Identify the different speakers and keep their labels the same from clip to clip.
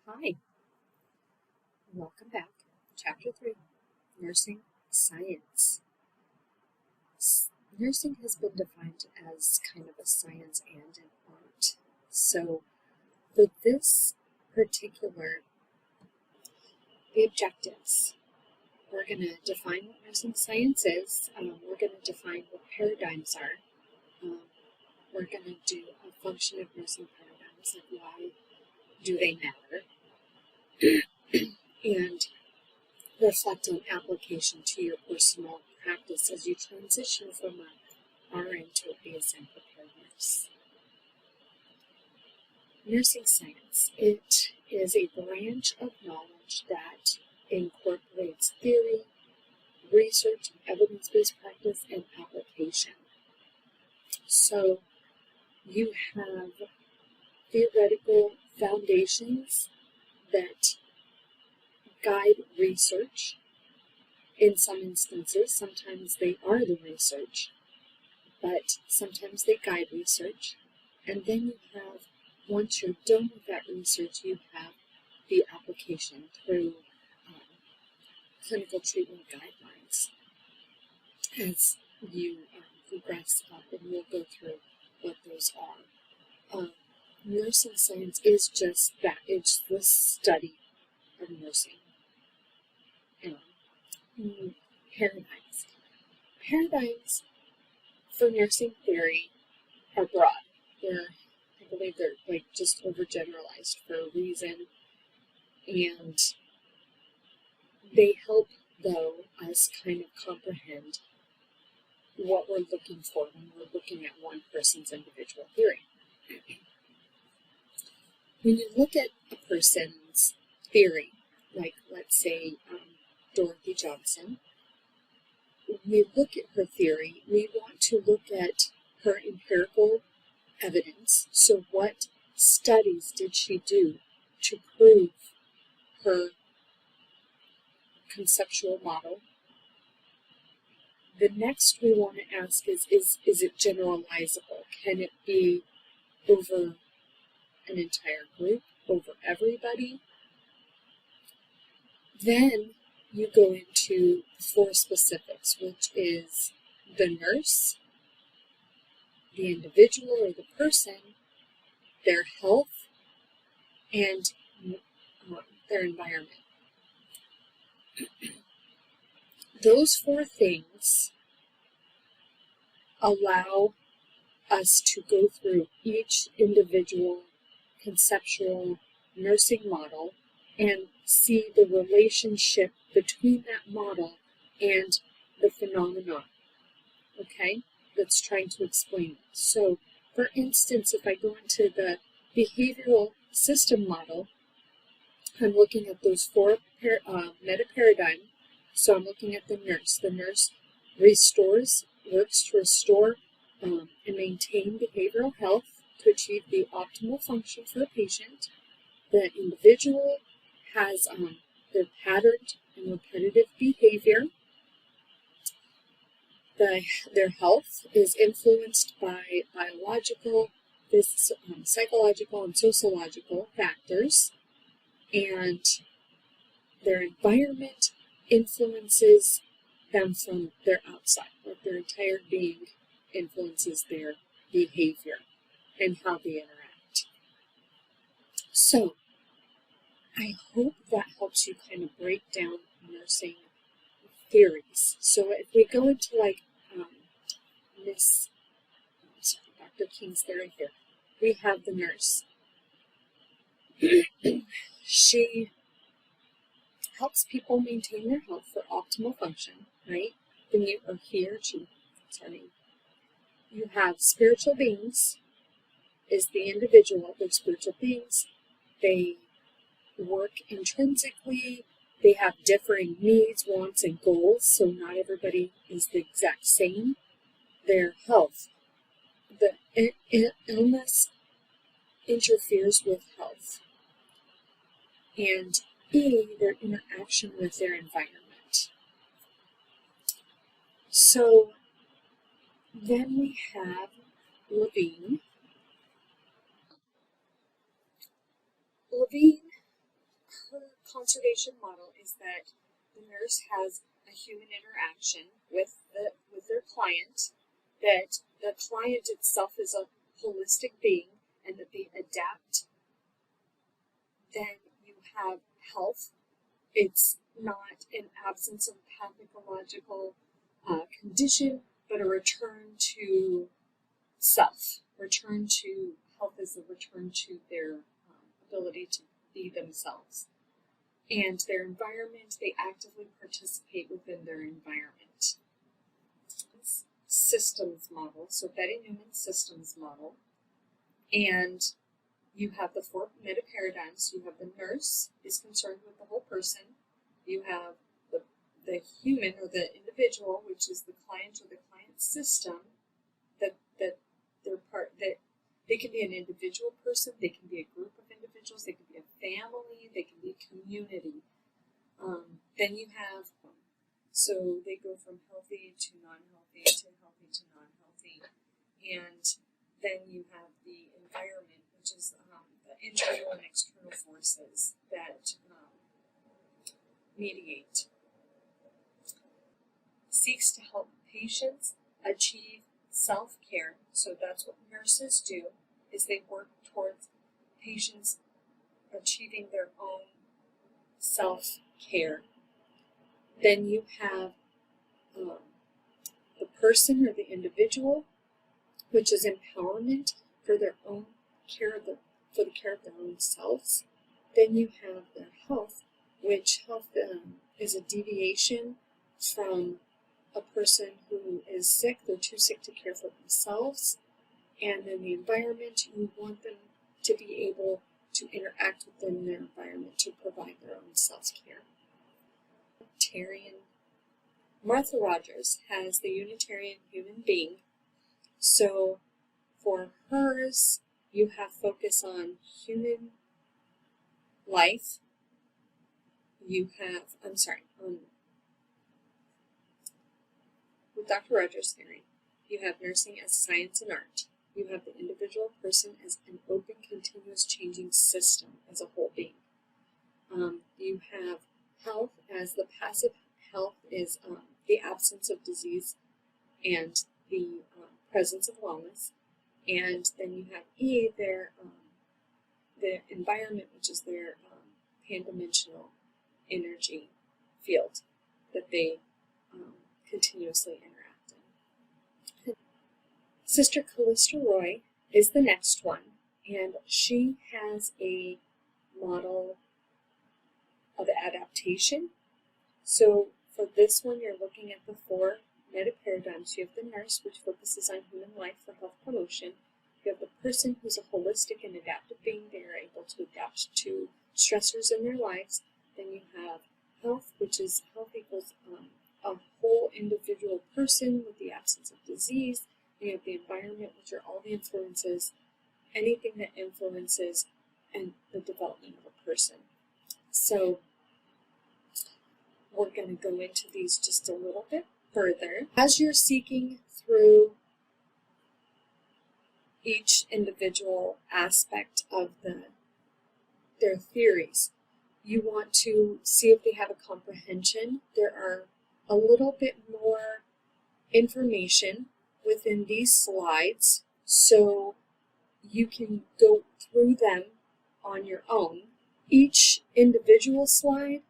Speaker 1: Hi, welcome back. Chapter 3, Nursing Science. Nursing has been defined as kind of a science and an art. So for this particular, the objectives, we're going to define what nursing science is. We're going to define what paradigms are. We're going to do a function of nursing paradigms, like why do they matter? And reflect on application to your personal practice as you transition from a RN to a BSN prepared nurse. Nursing science, it is a branch of knowledge that incorporates theory, research, evidence-based practice, and application. So you have theoretical foundations that guide research. In some instances, sometimes they are the research, but sometimes they guide research. And then you have, once you're done with that research, you have the application through clinical treatment guidelines as you progress up, and we'll go through what those are. Nursing science is just that. It's the study of nursing. Paradigms. Paradigms for nursing theory are broad. I believe they're like just overgeneralized for a reason, and they help, though, us kind of comprehend what we're looking for when we're looking at one person's individual theory. When you look at a person's theory, like let's say Dorothy Johnson, we look at her theory, we want to look at her empirical evidence. So what studies did she do to prove her conceptual model? The next we want to ask is it generalizable? Can it be over an entire group, over everybody? Then you go into 4 specifics, which is the nurse, the individual or the person, their health, and their environment. Those 4 things allow us to go through each individual conceptual nursing model and see the relationship between that model and the phenomenon, okay, that's trying to explain it. So, for instance, if I go into the behavioral system model, I'm looking at those 4 metaparadigm. So I'm looking at the nurse. The nurse works to restore and maintain behavioral health to achieve the optimal function for the patient. The individual has their patterned and repetitive behavior. Their health is influenced by biological, psychological, and sociological factors, and their environment influences them from their outside, like their entire being influences their behavior and how they interact. So, I hope that helps you kind of break down nursing theories. So if we go into like Dr. King's theory here, we have the nurse. She helps people maintain their health for optimal function, right? Then you are here you have spiritual beings, is the individual. They're spiritual beings. They work intrinsically. They have differing needs, wants, and goals, so not everybody is the exact same. Their health. The illness interferes with health. And their interaction with their environment. So then we have Levine. Levine conservation model is that the nurse has a human interaction with their client, that the client itself is a holistic being, and that they adapt. Then you have health. It's not an absence of pathological condition, but a return to self. Return to health is a return to their ability to be themselves. And their environment, they actively participate within their environment. Systems model, so Betty Newman's systems model. And you have the 4 metaparadigms. You have the nurse is concerned with the whole person. You have the human or the individual, which is the client or the client system, that they're part, that they can be an individual person, they can be a group of individuals, they can be a family, they can be a community. Then you have, so they go from healthy to non-healthy to healthy to non-healthy. And then you have the environment, which is the internal and external forces that mediate. Seeks to help patients achieve self-care. So that's what nurses do, is they work towards patients achieving their own self-care. Then you have the person or the individual, which is empowerment for their own care for the care of their own selves. Then you have their health, which health is a deviation from a person who is sick. They're too sick to care for themselves. And then the environment, you want them to be able to interact within their environment to provide their own self-care. Martha Rogers has the Unitarian human being. So for hers, you have focus on human life. You have, with Dr. Rogers' theory, you have nursing as science and art. You have the individual person as an open, continuous, changing system as a whole being. You have health as the passive health is the absence of disease and the presence of wellness. And then you have E, their the environment, which is their pan-dimensional energy field that they continuously interact in. Sister Callista Roy is the next one, and she has a model of adaptation. So for this one, you're looking at the 4 metaparadigms. You have the nurse, which focuses on human life for health promotion. You have the person, who's a holistic and adaptive being. They are able to adapt to stressors in their lives. Then you have health, which is health equals a whole individual person with the absence of disease. And you have the environment, which are all the influences, anything that influences and the development of a person. So we're going to go into these just a little bit further. As you're seeking through each individual aspect of their theories, you want to see if they have a comprehension. There are a little bit more information within these slides, so you can go through them on your own. Each individual slide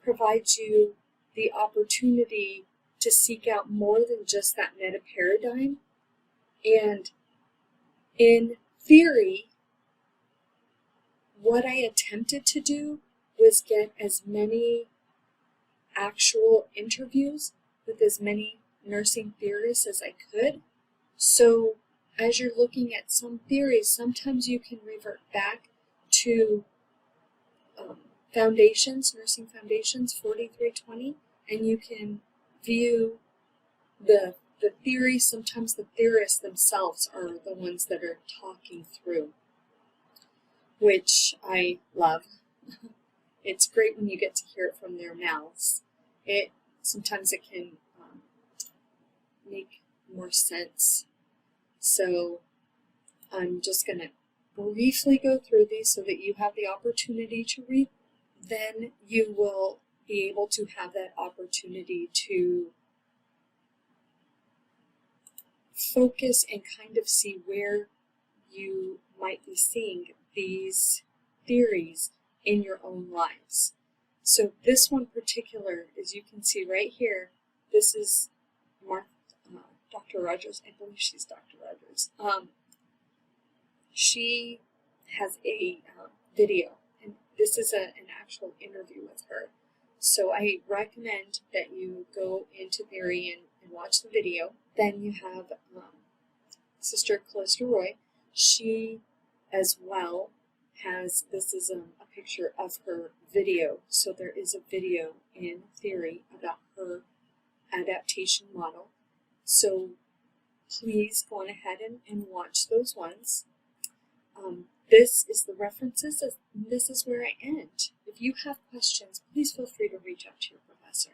Speaker 1: provides you the opportunity to seek out more than just that metaparadigm. And in theory, what I attempted to do was get as many actual interviews with as many nursing theorists as I could. So as you're looking at some theories, sometimes you can revert back to foundations, nursing foundations, 4320, and you can view the theory. Sometimes the theorists themselves are the ones that are talking through, which I love. It's great when you get to hear it from their mouths. Sometimes it can make more sense. So I'm just going to briefly go through these so that you have the opportunity to read then you will be able to have that opportunity to focus and kind of see where you might be seeing these theories in your own lives. So this one particular, as you can see right here, this is Dr. Rogers. I believe she's Dr. Rogers. She has a video, and this is an actual interview with her. So I recommend that you go into theory and watch the video. Then you have Sister Callista Roy. She as well has, this is a picture of her video. So there is a video in theory about her adaptation model. So please go on ahead and watch those ones. This is the references, and this is where I end. If you have questions, please feel free to reach out to your professor.